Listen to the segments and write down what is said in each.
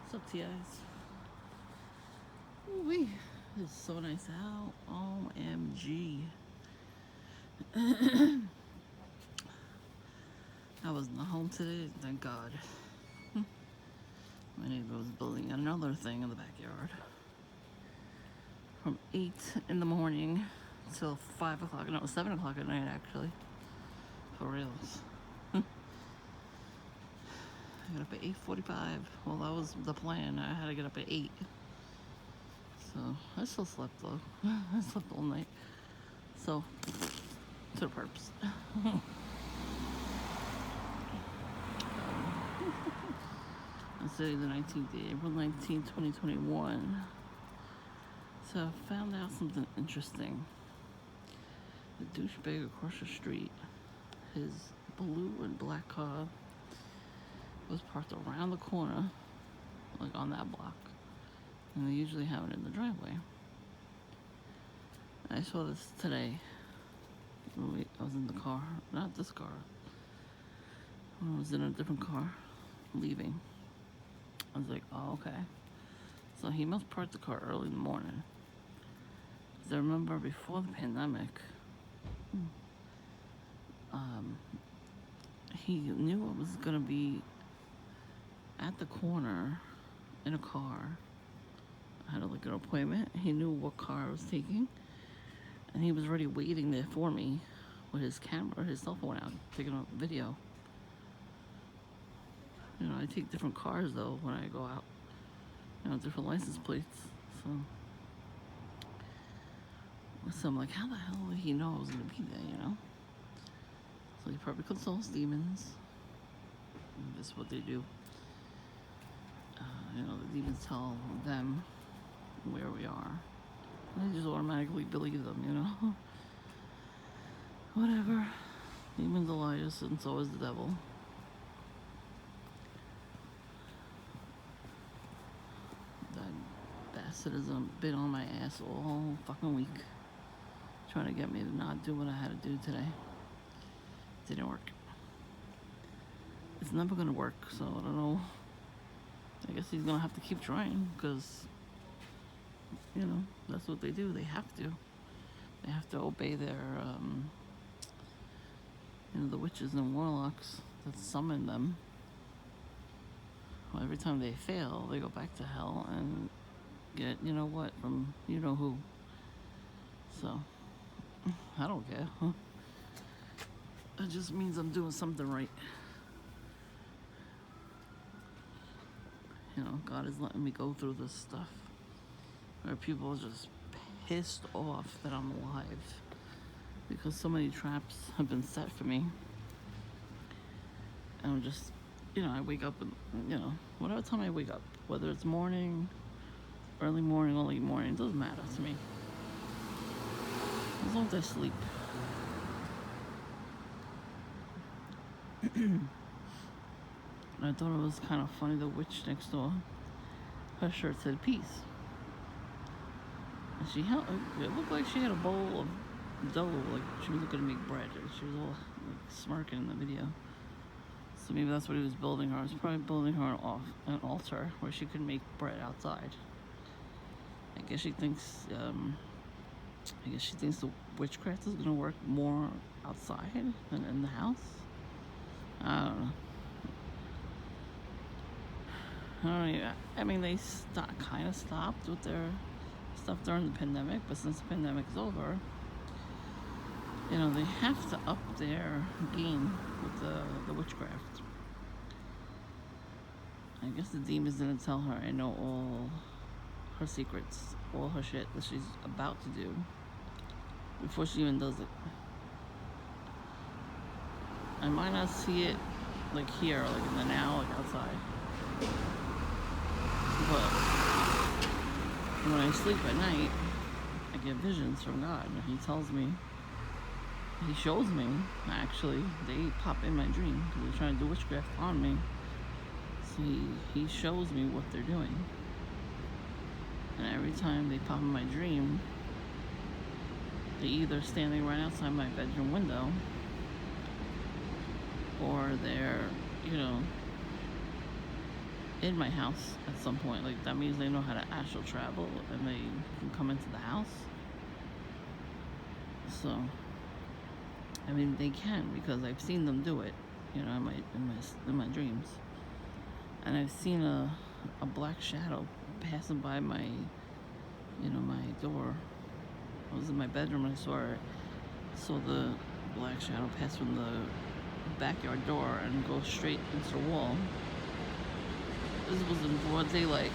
What's up, T.I S? Ooh-wee. It's so nice out. OMG. I was not home today, thank God. My neighbor was building another thing in the backyard. From 8 in the morning till 5 o'clock. No, 7 o'clock at night, actually. For reals. I got up at 8:45. Well, that was the plan. I had to get up at 8. So, I still slept, though. I slept all night. So, to the Perps. It's today the 19th, April 19th, 2021. So I found out something interesting. The douchebag across the street, his blue and black car was parked around the corner, like on that block. And they usually have it in the driveway. I saw this today. I was in the car, not this car. I was in a different car, leaving. I was like, oh, okay. So he must park the car early in the morning. Because I remember before the pandemic, he knew it was going to be at the corner in a car. I had like an appointment. He knew what car I was taking. And he was already waiting there for me with his camera, his cell phone out, taking a video. You know, I take different cars though when I go out. You know, different license plates. So I'm like, how the hell would he know I was gonna be there, you know? So he probably consults demons. That's what they do. You know, the demons tell them where we are. And they just automatically believe them, you know? Whatever. Demons are liars, and so is the devil. That bastard has been on my ass all fucking week, trying to get me to not do what I had to do today. Didn't work. It's never gonna work, so I don't know. I guess he's gonna have to keep trying, because, you know, that's what they do. They have to. They have to obey their, you know, the witches and warlocks that summon them. Well, every time they fail, they go back to hell and get, you know what, from you know who. So, I don't care. It just means I'm doing something right. You know, God is letting me go through this stuff where people are just pissed off that I'm alive because so many traps have been set for me. And I'm just, you know, I wake up and, you know, whatever time I wake up, whether it's morning, early morning, or late morning, it doesn't matter to me. As long as I sleep. I thought it was kind of funny, the witch next door, her shirt said peace. And she held, it looked like she had a bowl of dough, like she was looking to make bread. She was all like smirking in the video. So maybe that's what he was building her. He was probably building her an altar where she could make bread outside. I guess she thinks the witchcraft is gonna work more outside than in the house. I don't know. I mean, they kind of stopped with their stuff during the pandemic, but since the pandemic is over, you know, they have to up their game with the witchcraft. I guess the demons didn't tell her I know all her secrets, all her shit that she's about to do before she even does it. I might not see it like here, like in the now, like outside. But when I sleep at night, I get visions from God. And he tells me, he shows me, actually, they pop in my dream because they're trying to do witchcraft on me. So he shows me what they're doing. And every time they pop in my dream, they're either standing right outside my bedroom window, or they're, you know, in my house at some point. Like, that means they know how to astral travel and they can come into the house. So, I mean, they can, because I've seen them do it, you know, in my dreams. And I've seen a black shadow passing by my, you know, my door. I was in my bedroom and I saw the black shadow pass from the backyard door and go straight into the wall. This was in broad daylight,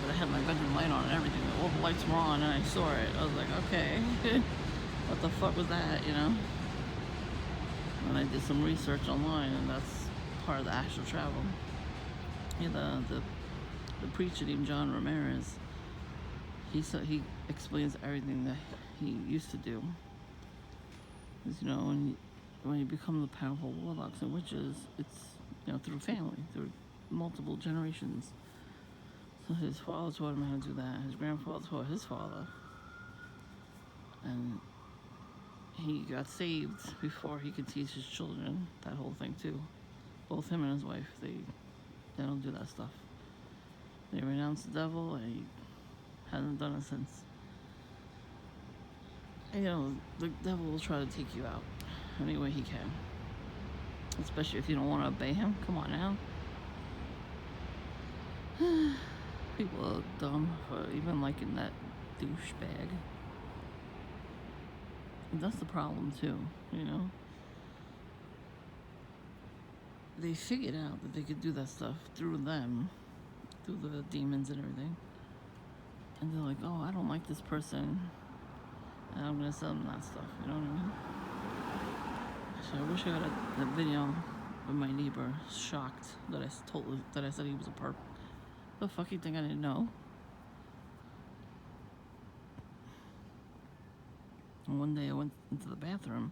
but I had my bedroom light on and everything. All the lights were on and I saw it. I was like, okay, what the fuck was that, you know? And I did some research online, and that's part of the astral travel. Yeah, the preacher named John Ramirez, he explains everything that he used to do. Because, you know, when you become the powerful warlocks and witches, it's, you know, through family, through multiple generations. So his father taught him how to do that. His grandfather taught his father. And he got saved before he could teach his children that whole thing too. Both him and his wife, they don't do that stuff. They renounced the devil, and he hasn't done it since. And, you know, the devil will try to take you out any way he can. Especially if you don't want to obey him. Come on now. People are dumb for even liking that douchebag. And that's the problem too, you know? They figured out that they could do that stuff through them, through the demons and everything. And they're like, oh, I don't like this person, and I'm gonna sell them that stuff, you know what I mean? So I wish I had that video of my neighbor shocked that I said he was a perp. The fuck you think I didn't know? And one day I went into the bathroom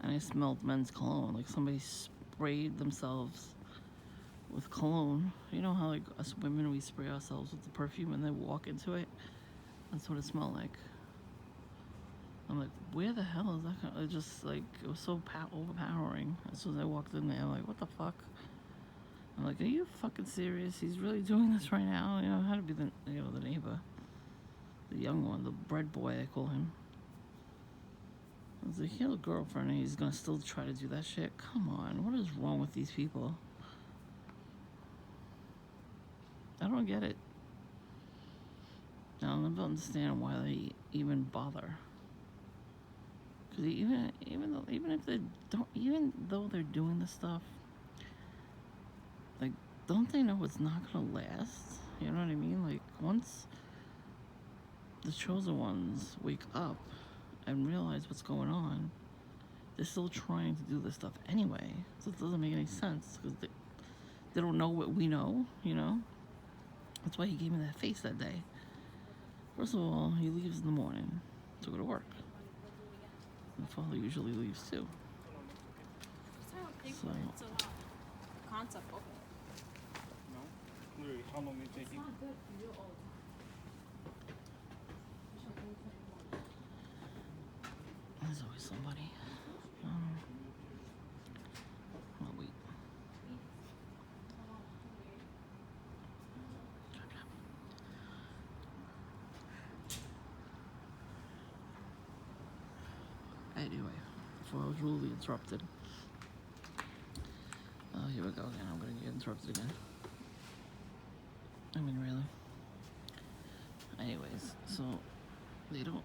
and I smelled men's cologne. Like somebody sprayed themselves with cologne. You know how like us women, we spray ourselves with the perfume and then walk into it? That's what it smelled like. I'm like, where the hell is that? It just like, it was so overpowering. As soon as I walked in there, I'm like, what the fuck? I'm like, are you fucking serious? He's really doing this right now? You know, how to be the neighbor. The young one, the bread boy, I call him. I was like, he has a girlfriend and he's gonna still try to do that shit? Come on, what is wrong with these people? I don't get it. I'll never understand why they even bother. Because even though they're doing this stuff, like, don't they know it's not gonna last? You know what I mean? Like, once the chosen ones wake up and realize what's going on, they're still trying to do this stuff anyway. So it doesn't make any sense, because they don't know what we know, you know? That's why he gave me that face that day. First of all, he leaves in the morning to go to work. My father usually leaves too. So, concept of it. No? How long it taking? It's not good for you all the time. there's always somebody. I'll wait. Anyway, before I was rudely interrupted. Oh, here we go again. I'm gonna get interrupted again. I mean, really. Anyways, so they don't,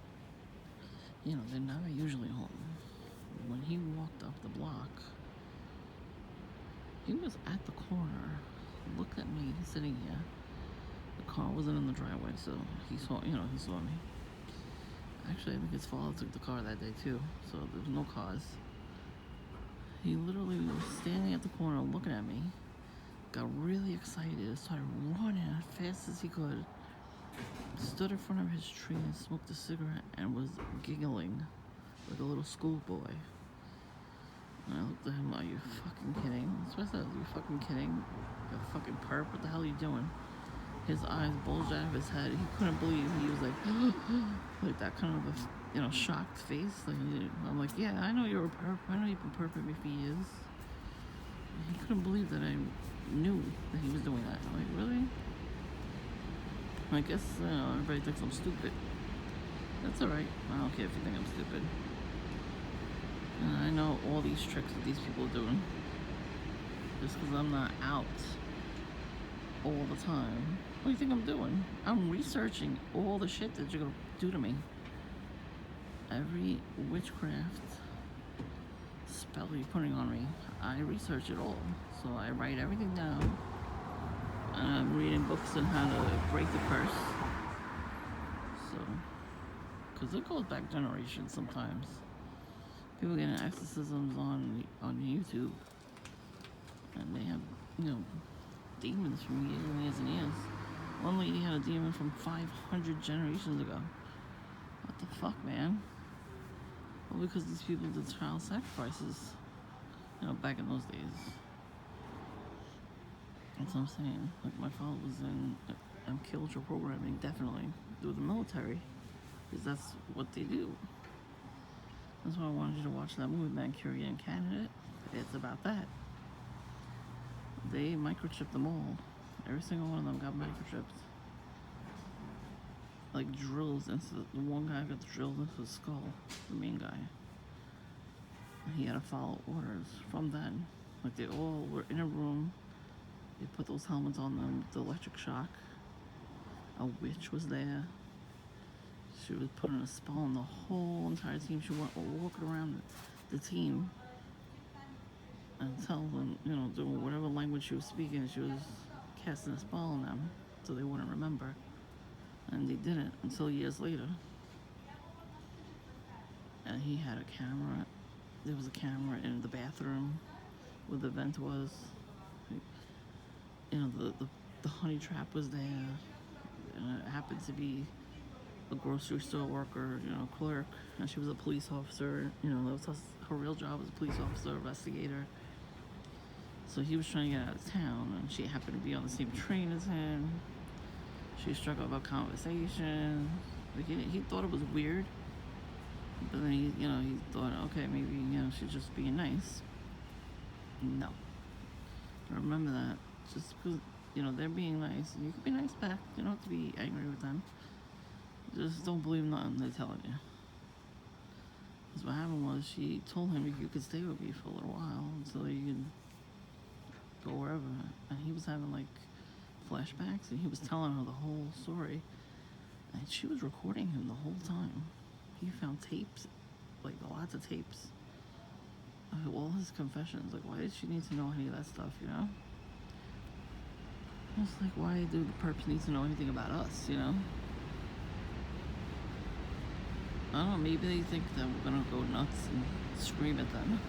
you know, they're never usually home. When he walked up the block, he was at the corner, looked at me sitting here. The car wasn't in the driveway, so he saw me. Actually, I think his father took the car that day too, so there was no cars. He literally was standing at the corner looking at me, got really excited, started running as fast as he could, stood in front of his tree and smoked a cigarette and was giggling like a little schoolboy. And I looked at him, are you fucking kidding? That's what I said, are you fucking kidding? You fucking perp, what the hell are you doing? His eyes bulged out of his head. He couldn't believe. He was like, like that kind of a, shocked face. Like, I'm like, yeah, I know you're a perp. I know you've been perping me for years. He couldn't believe that I knew that he was doing that. I'm like, really? I guess, everybody thinks I'm stupid. That's alright. I don't care if you think I'm stupid. And I know all these tricks that these people are doing. Just because I'm not out all the time. What do you think I'm doing? I'm researching all the shit that you're gonna do to me. Every witchcraft spell you're putting on me, I research it all. So I write everything down. And I'm reading books on how to break the curse. So, because it goes back generations sometimes. People getting exorcisms on YouTube. And they have, demons from years and years and years. One lady had a demon from 500 generations ago. What the fuck, man? Well, because these people did child sacrifices, back in those days. That's what I'm saying. Like, my father was in culture programming, definitely, through the military, because that's what they do. That's why I wanted you to watch that movie, Manchurian Candidate. It's about that. They microchipped them all. Every single one of them got microchipped. Like drills into the one guy got drilled into his skull, the main guy. And he had to follow orders from then. Like, they all were in a room. They put those helmets on them with the electric shock. A witch was there. She was putting a spell on the whole entire team. She went walking around the team and telling them, doing whatever language she was speaking, she was casting a spell on them so they wouldn't remember. And they didn't until years later. And he had a camera. There was a camera in the bathroom where the vent was. The honey trap was there. And it happened to be a grocery store worker, clerk. And she was a police officer. That was her real job as a police officer, investigator. So he was trying to get out of town, and she happened to be on the same train as him. She struck up a conversation. Like, he thought it was weird, but then he thought, okay, maybe she's just being nice. No, remember that. Just because they're being nice, you can be nice back. You don't have to be angry with them. Just don't believe nothing they're telling you. Because what happened was, she told him you could stay with me for a little while until you could go wherever, and he was having like flashbacks, and he was telling her the whole story, and she was recording him the whole time. He found tapes, like lots of tapes of all his confessions. Like, why did she need to know any of that stuff, It's like, why do the perps need to know anything about us, I don't know, maybe they think that we're gonna go nuts and scream at them.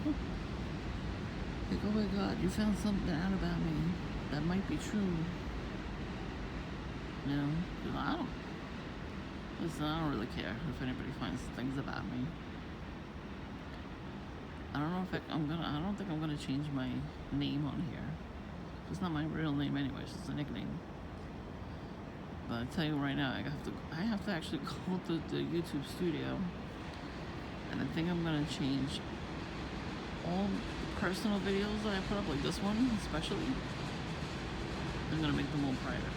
Like, oh my God, you found something out about me that might be true. I don't really care if anybody finds things about me. I don't know if I don't think I'm gonna change my name on here. It's not my real name anyway, it's just a nickname. But I tell you right now, I have to actually go to the YouTube studio, and I think I'm gonna change all the personal videos that I put up, like this one especially. I'm gonna make them all private.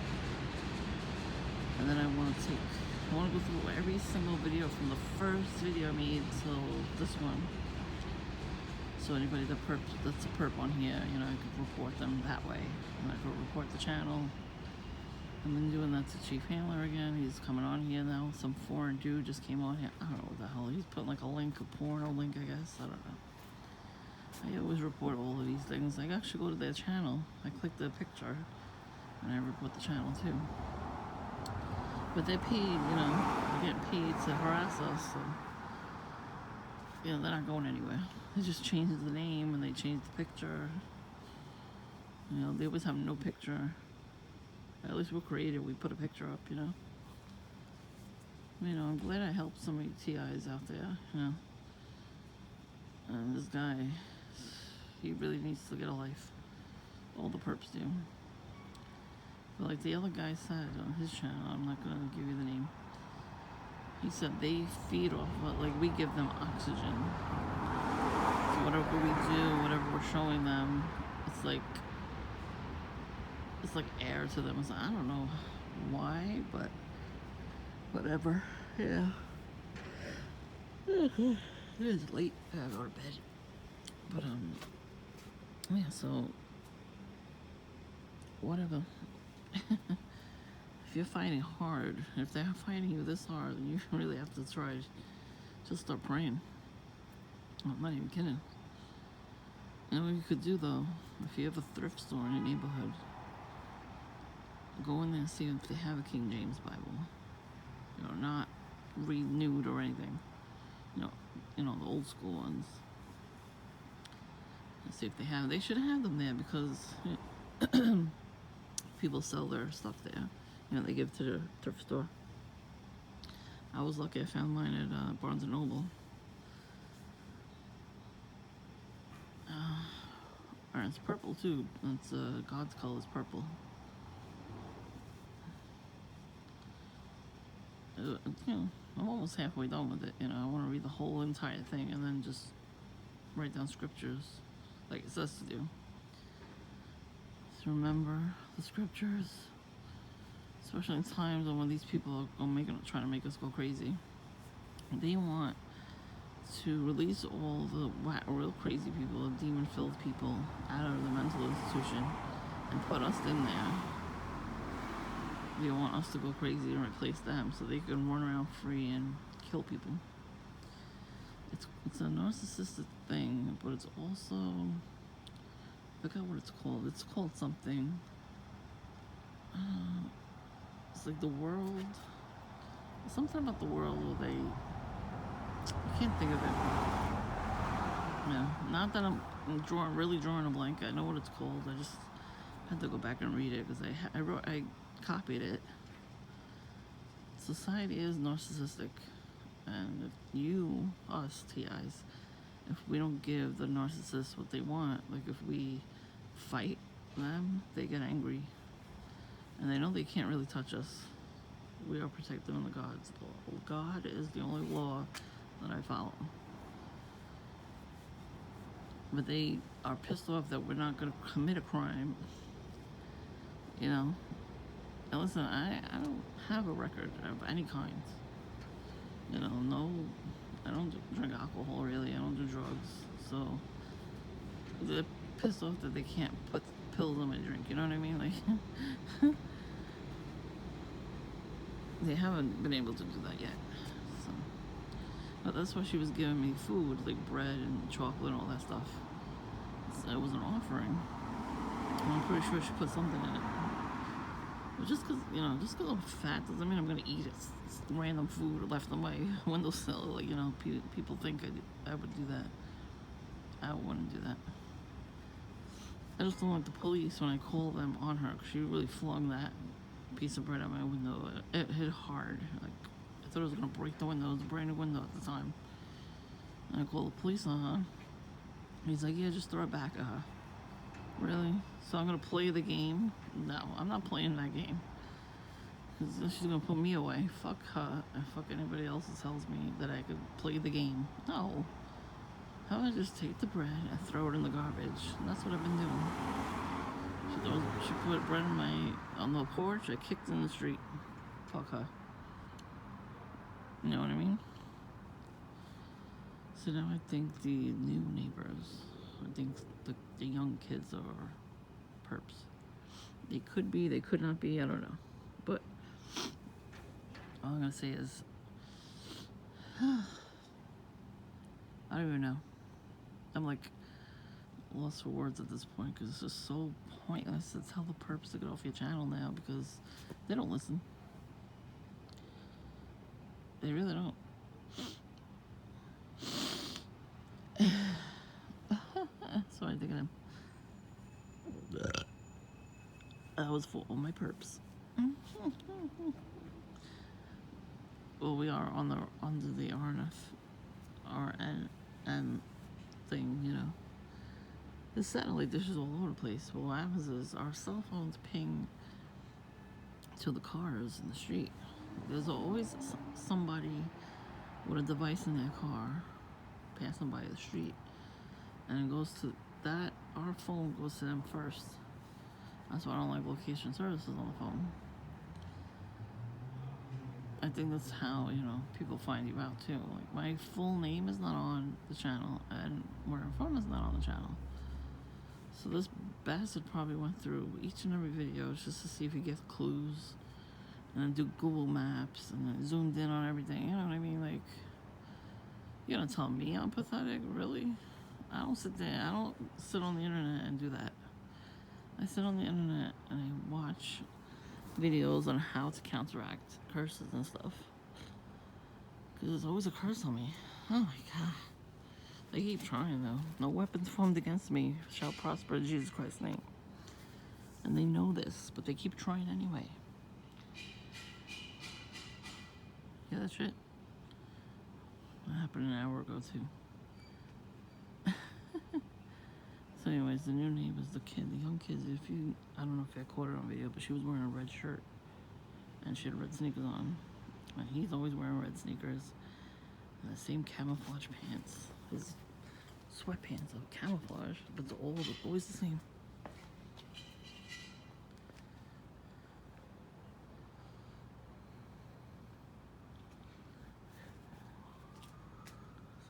And then I want to go through every single video from the first video I made till this one. So anybody that's a perp on here, I could report them that way. And I could report the channel. I've been doing that to Chief Handler again. He's coming on here now. Some foreign dude just came on here. I don't know what the hell. He's putting like a porno link, I guess. I don't know. I always report all of these things. I actually go to their channel. I click the picture, and I report the channel too. But they're paid, they're getting paid to harass us, so, they're not going anywhere. They just changed the name, and they changed the picture. They always have no picture. At least we're creative, we put a picture up, I'm glad I helped so many T.I.s out there, And this guy, he really needs to get a life. All the perps do. But like the other guy said on his channel, I'm not gonna give you the name. He said they feed off, like we give them oxygen. So whatever we do, whatever we're showing them, it's like air to them. It's like, I don't know why, but whatever. Yeah. It is late. I gotta go to bed. But yeah. So whatever. If you're fighting hard, if they're fighting you this hard, then you really have to try. Just start praying. I'm not even kidding. You know what you could do though? If you have a thrift store in your neighborhood, go in there and see if they have a King James Bible. You know, not renewed or anything. You know the old school ones. And see if they have. They should have them there because people sell their stuff there. You know, they give to the thrift store. I was lucky. I found mine at Barnes and Noble. And it's purple too. It's God's color is purple. You know, I'm almost halfway done with it. You know, I want to read the whole entire thing and then just write down scriptures, like it says to do. So remember the scriptures, especially in times when these people are trying to make us go crazy. They want to release all the real crazy people, the demon-filled people, out of the mental institution and put us in there. They want us to go crazy and replace them so they can run around free and kill people. It's a narcissistic thing, but it's also, I forgot what it's called. It's called something. It's like the world. Something about the world where I can't think of it. Yeah, not that I'm really drawing a blank. I know what it's called. I just had to go back and read it because I copied it. Society is narcissistic, and if us T.I S, if we don't give the narcissists what they want, like if we fight them, they get angry, and they know they can't really touch us. We are protected under God's law. God is the only law that I follow. But they are pissed off that we're not going to commit a crime. You know? And listen, I don't have a record of any kind. You know, I don't drink alcohol really. I don't do drugs. So they're pissed off that they can't put pills in my drink. You know what I mean? Like, they haven't been able to do that yet. So, but that's why she was giving me food, like bread and chocolate and all that stuff. So it was an offering. And I'm pretty sure she put something in it. But just because I'm fat doesn't mean I'm gonna eat it. It's random food left on my windowsill. Like, you know, people think I would do that. I wouldn't do that. I just don't like the police when I call them on her, because she really flung that piece of bread at my window. It hit hard. Like, I thought it was gonna break the window. It was a brand new window at the time. And I called the police on her. He's like, yeah, just throw it back at her. Really? So I'm gonna play the game? No, I'm not playing that game. Because she's gonna put me away. Fuck her and fuck anybody else that tells me that I could play the game. No. How about I just take the bread and throw it in the garbage? And that's what I've been doing. She put bread on the porch. I kicked in the street. Fuck her. You know what I mean? So now I think the new neighbors, I think the young kids are perps. They could be, they could not be, I don't know. But all I'm gonna say is, I don't even know. I'm like lost for words at this point because it's just so pointless to tell the perps to get off your channel now because they don't listen. They really don't. So I think that was for all my perps. Well, we are under the RN thing, you know. The satellite dishes all over the place. Well, what happens is our cell phones ping to the cars in the street. There's always somebody with a device in their car passing by the street, and it goes to that. Our phone goes to them first. That's why I don't like location services on the phone. I think that's how, you know, people find you out too. Like, my full name is not on the channel, and where I'm from is not on the channel. So this bastard probably went through each and every video just to see if he gets clues, and then do Google Maps, and then zoomed in on everything. You know what I mean? Like, you're gonna tell me I'm pathetic? Really? I don't sit on the internet and do that. I sit on the internet and I watch videos on how to counteract curses and stuff. Because there's always a curse on me. Oh my god. They keep trying though. No weapons formed against me shall prosper in Jesus Christ's name. And they know this, but they keep trying anyway. Yeah, that's it. That happened an hour ago too. So anyways, the new name is the young kids. I don't know if I caught it on video, but she was wearing a red shirt. And she had red sneakers on. And he's always wearing red sneakers. And the same camouflage pants. His sweatpants are camouflage, but they're always the same.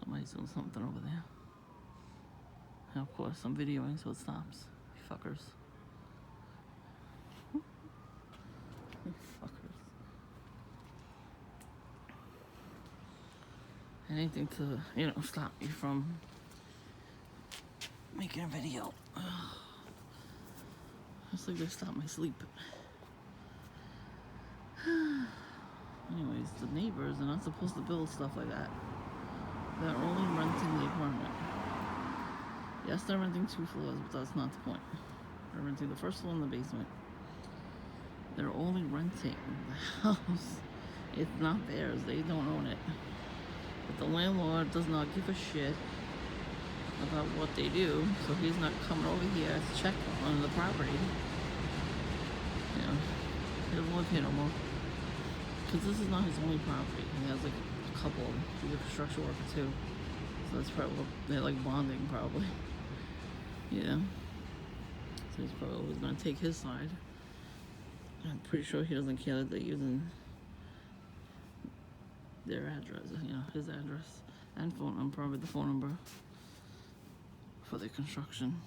Somebody's doing something over there. And of course, I'm videoing, so it stops. You fuckers. You fuckers. Anything to, you know, stop me from making a video. It's like they stop my sleep. Anyways, the neighbors are not supposed to build stuff like that. They're only renting the apartment. Yes, they're renting 2 floors, but that's not the point. They're renting the first floor and the basement. They're only renting the house. It's not theirs. They don't own it. But the landlord does not give a shit about what they do, so he's not coming over here to check on the property. You know, he doesn't live here no more. Because this is not his only property. He has like a couple. He's a construction worker too. So that's probably, they're like bonding probably. Yeah. So he's probably always going to take his side. I'm pretty sure he doesn't care that they're using their address, you know, his address and phone number, probably the phone number for their construction.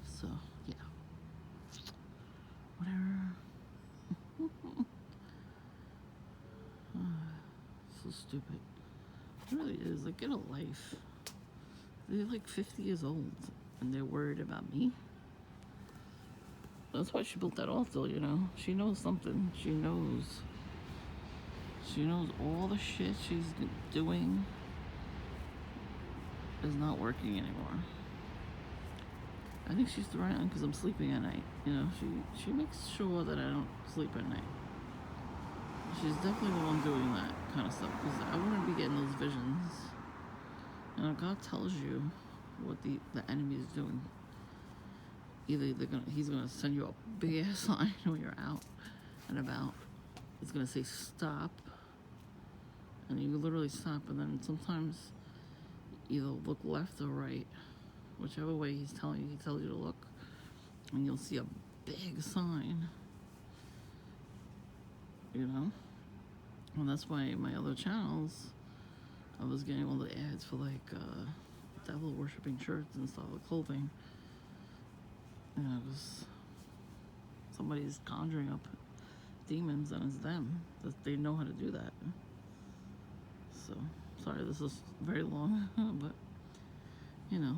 So, yeah. Whatever. So stupid. It really is. Like, get a life. They're like 50 years old and they're worried about me. That's why she built that off though, you know. She knows something. She knows all the shit she's doing is not working anymore. I think she's threatened because I'm sleeping at night. You know, she makes sure that I don't sleep at night. She's definitely the one doing that kind of stuff because I wouldn't be getting those visions. You know, God tells you what the enemy is doing. Either he's gonna send you a big ass sign when you're out and about. It's gonna say stop, and you literally stop, and then sometimes either look left or right, whichever way he tells you to look, and you'll see a big sign. You know, and that's why my other channels, I was getting all the ads for like devil worshipping shirts and stuff, like clothing. You know, because somebody's conjuring up demons and it's them. They know how to do that. So, sorry, this is very long, but, you know,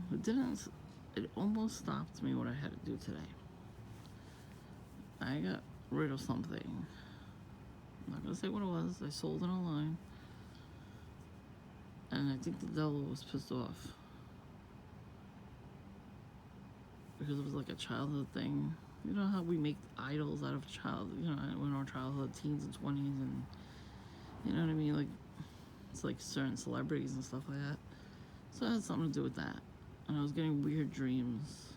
it almost stopped me what I had to do today. I got rid of something. I'm not going to say what it was. I sold it online. And I think the devil was pissed off. Because it was like a childhood thing. You know how we make idols out of in our childhood, teens and 20s, and you know what I mean? Like, it's like certain celebrities and stuff like that. So it had something to do with that. And I was getting weird dreams.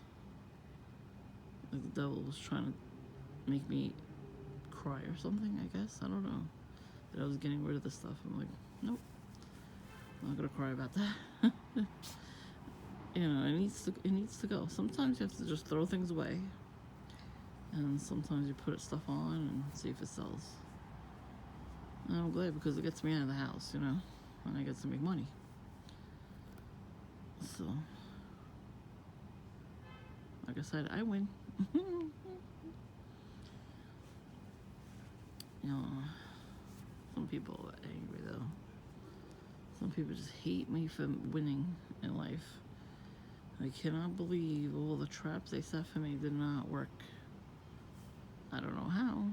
Like the devil was trying to make me cry or something, I guess. I don't know. That I was getting rid of the stuff. I'm like, nope. I'm not gonna cry about that. You know, it needs to go. Sometimes you have to just throw things away, and sometimes you put stuff on and see if it sells. And I'm glad because it gets me out of the house, you know, and I get to make money. So, like I said, I win. You know, some people are angry though. Some people just hate me for winning in life. I cannot believe all the traps they set for me did not work. I don't know how.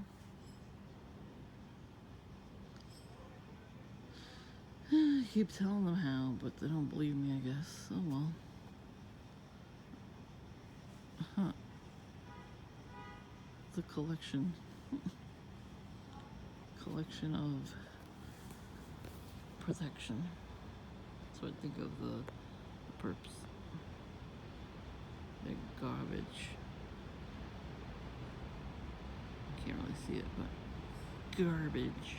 I keep telling them how, but they don't believe me, I guess. Oh well. Huh. It's a collection. Collection of protection. That's what I think of the Perps. They're garbage. I can't really see it, but garbage.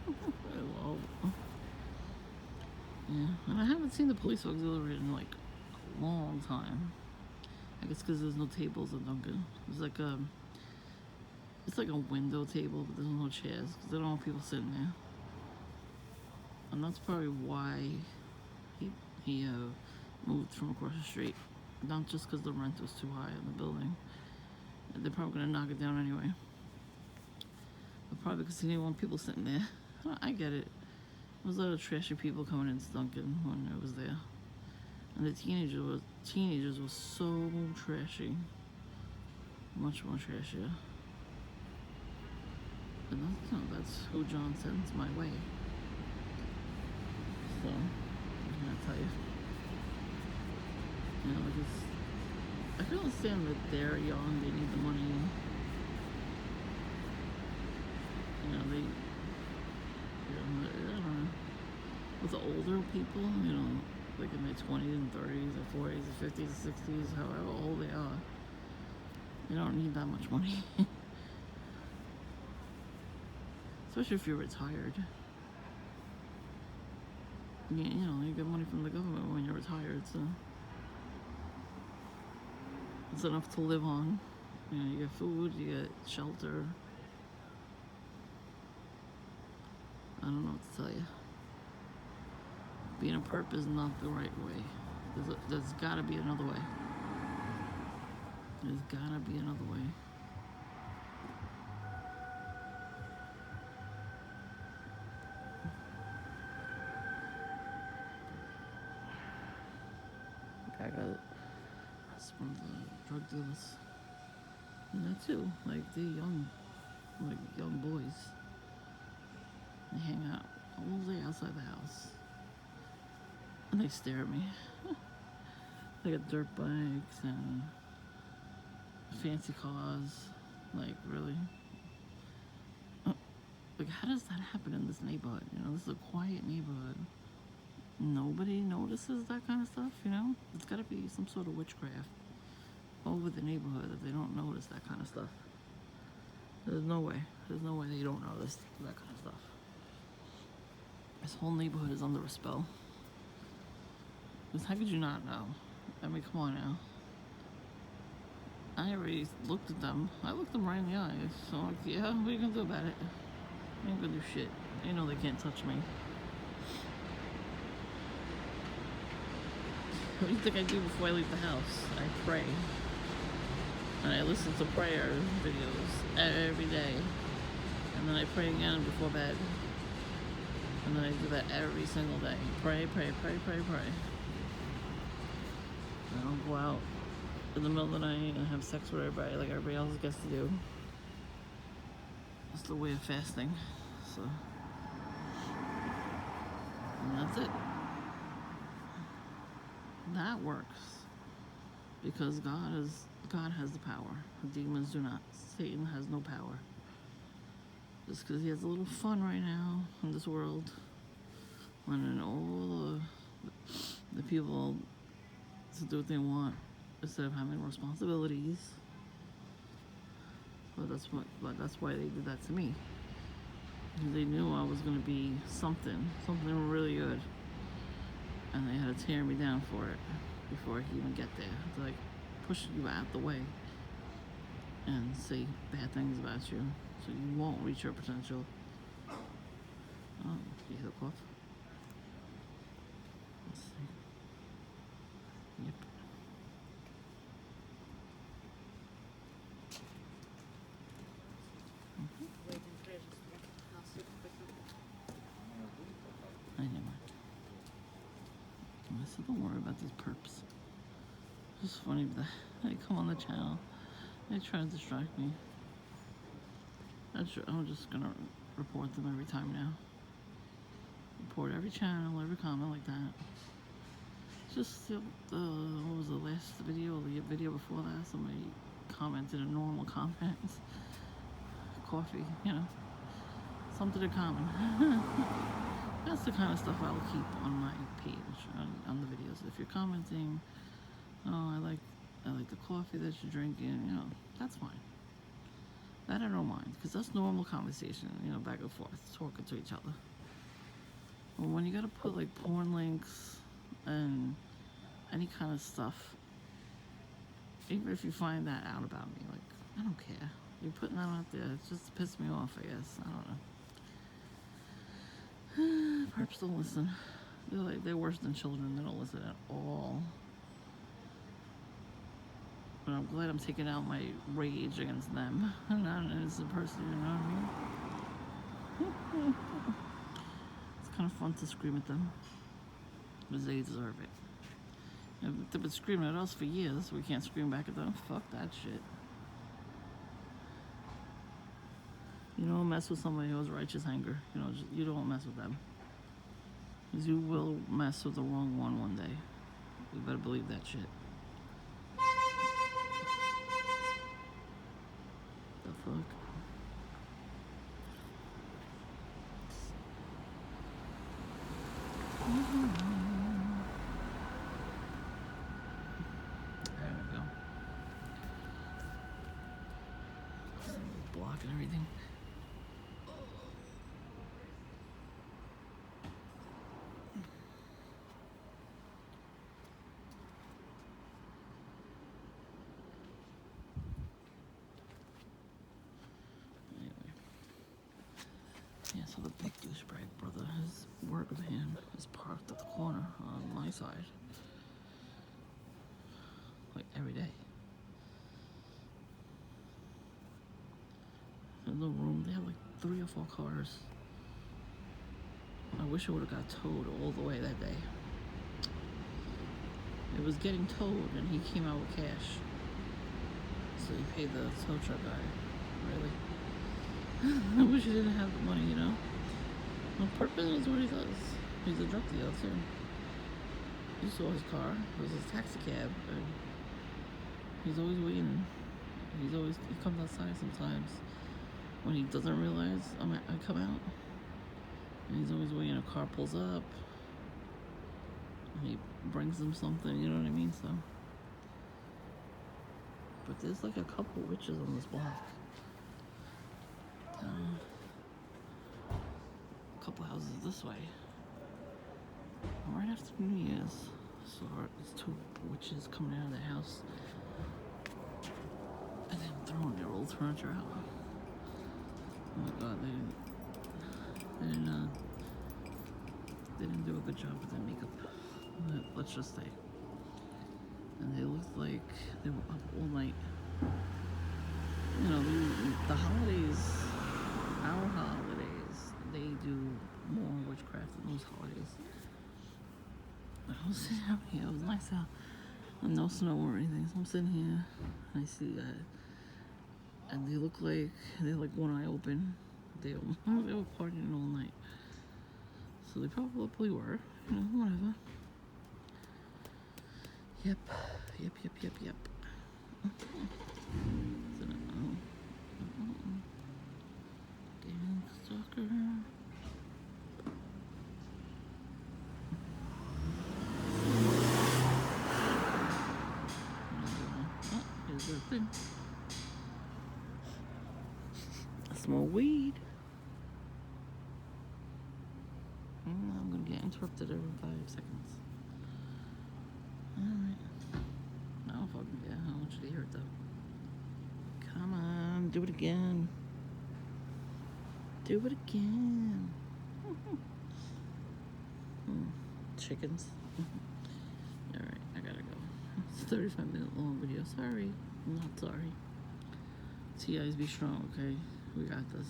I love. Yeah, and I haven't seen the police auxiliary in like a long time. I guess because there's no tables at Dunkin'. It's like a window table, but there's no chairs because they don't want people sitting there. And that's probably why he moved from across the street. Not just because the rent was too high in the building. They're probably gonna knock it down anyway. But probably because he didn't want people sitting there. I get it. There was a lot of trashy people coming into Dunkin' when I was there. And the teenagers were so trashy. Much more trashier. And that's who John sends my way. So, I'm gonna tell you. You know, because I can understand that they're young, they need the money. You know, I don't know. With the older people, you know, like in their 20s and 30s or 40s or 50s or 60s, however old they are, they don't need that much money. Especially if you're retired. You know, you get money from the government when you're retired, so it's enough to live on. You know, you get food, you get shelter. I don't know what to tell you. Being a perp is not the right way. There's gotta be another way. There's gotta be another way. I got it. That's one of the drug dealers. And that too, like they're young boys. They hang out all day outside the house. And they stare at me. They got dirt bikes and fancy cars. Like, really? Like, how does that happen in this neighborhood? You know, this is a quiet neighborhood. Nobody notices that kind of stuff, you know? There's gotta be some sort of witchcraft over the neighborhood that they don't notice that kind of stuff. There's no way. There's no way they don't notice that kind of stuff. This whole neighborhood is under a spell. Because how could you not know? I mean, come on now. I already looked at them. I looked them right in the eyes. So I'm like, yeah, what are you gonna do about it? I ain't gonna do shit. They know they can't touch me. What do you think I do before I leave the house? I pray. And I listen to prayer videos every day. And then I pray again before bed. And then I do that every single day. Pray, pray, pray, pray, pray. I don't go out in the middle of the night and have sex with everybody like everybody else gets to do. That's the way of fasting. So, and that's it. That works. Because God has the power. Demons do not. Satan has no power. Just because he has a little fun right now in this world. Wanting all the people to do what they want instead of having responsibilities. But that's why they did that to me. Because they knew I was gonna be something really good. And they had to tear me down for it before I could even get there. To like push you out the way and say bad things about you so you won't reach your potential. Oh, you hear the cough? Let's see. Yep. I never mind. I said, don't worry about these perps. It's just funny that they come on the channel. They try to distract me. I'm just gonna report them every time now. Report every channel, every comment like that. It's just what was the last video, or the video before that? Somebody commented a normal comment. Coffee, you know, something in common. That's the kind of stuff I'll keep on my page, on the videos. If you're commenting, oh, I like the coffee that you're drinking, you know, that's fine. That I don't mind, because that's normal conversation, you know, back and forth, talking to each other. But when you gotta put like porn links and any kind of stuff, even if you find that out about me, like, I don't care. You're putting that out there, it's just to piss me off, I guess. I don't know. Perps don't listen. They're worse than children. They don't listen at all. But I'm glad I'm taking out my rage against them. I'm not an innocent person, you know what I mean? It's kind of fun to scream at them. Because they deserve it. If they've been screaming at us for years, we can't scream back at them. Fuck that shit. You don't mess with somebody who has righteous anger. You know, you don't mess with them. Because you will mess with the wrong one day. You better believe that shit. The fuck? There we go. Block and everything. Yeah, so the big douchebag brother, his work van is parked at the corner on my side. Like every day. There's no room. They have like 3 or 4 cars. I wish it would have got towed all the way that day. It was getting towed and he came out with cash. So he paid the tow truck guy. Really? I wish he didn't have the money, you know? Well, Perps is what he does. He's a drug dealer too. You saw his car. It was his taxi cab. And he's always waiting. He comes outside sometimes when he doesn't realize I come out. And he's always waiting. A car pulls up. And he brings him something, you know what I mean? So, but there's like a couple witches on this block. A couple houses this way. Right after New Year's, so there's 2 witches coming out of the house and then throwing their old furniture out. Oh my god, they didn't do a good job with their makeup. Let's just say. And they looked like they were up all night. You know, the holidays, our holidays, they do more witchcraft than those holidays. I was sitting out here, it was nice out, and no snow or anything, so I'm sitting here, and I see that, and they look like, they like one eye open. They were partying all night. So they probably were, you know, whatever. Yep. So, Game stalker. Oh, here's their thing. Small weed. I'm gonna get interrupted every 5 seconds. Alright. I don't fucking care. I want you to hear it though. Come on, do it again. Do it again. Chickens. Alright, I gotta go. It's a 35-minute long video. Sorry. I'm not sorry. T.I S, be strong, okay? We got this.